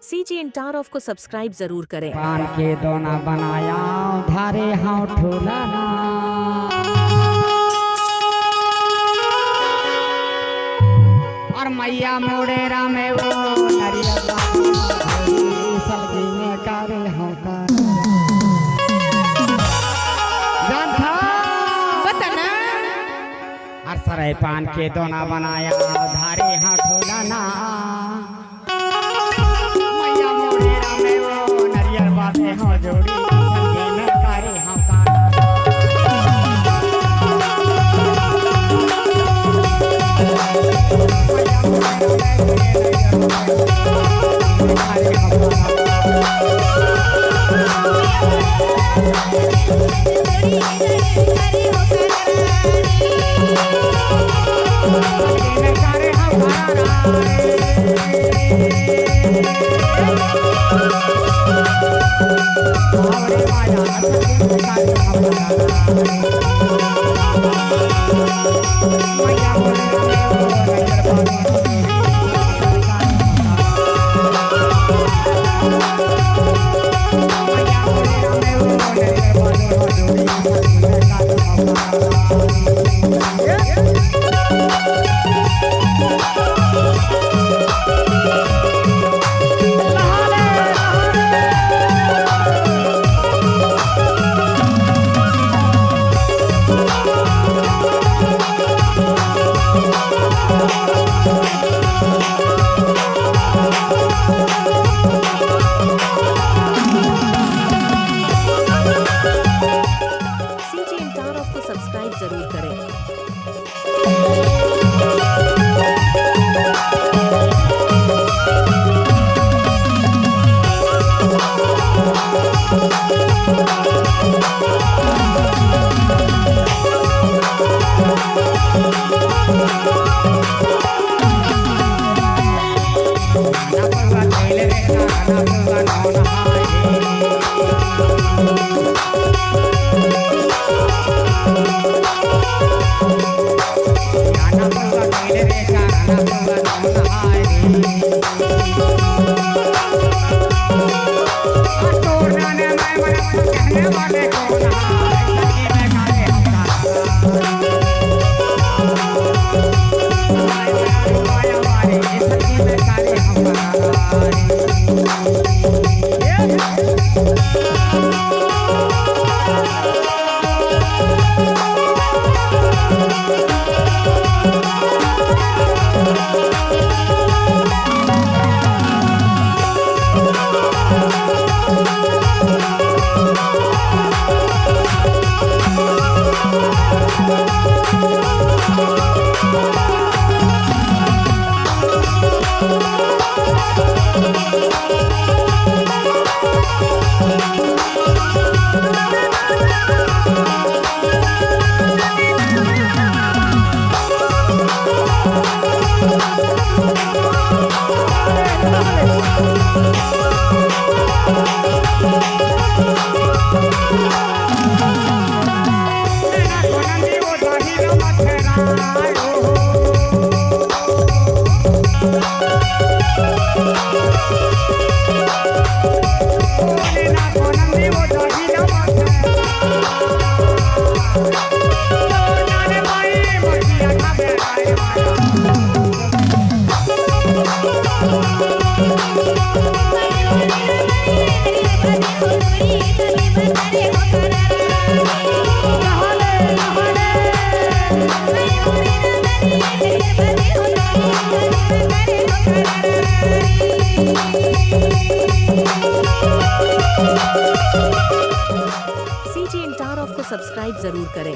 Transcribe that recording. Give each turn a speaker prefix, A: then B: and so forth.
A: CG इंटार of को subscribe जरूर करें।
B: पान के दोना बनाया धारे हाँ ठोला ना और मैया मोड़ेरा में वो नरिया सब्जी में कारे हाँ का जानता
A: बताना
B: और सराय पान के दोना बनाया धारे हाँ ठोला ना हाँ जोड़ी सब्जी में कारे हाँ
A: सब्सक्राइब जरूर करें। सीजी इंटार ऑफ को सब्सक्राइब जरूर करें।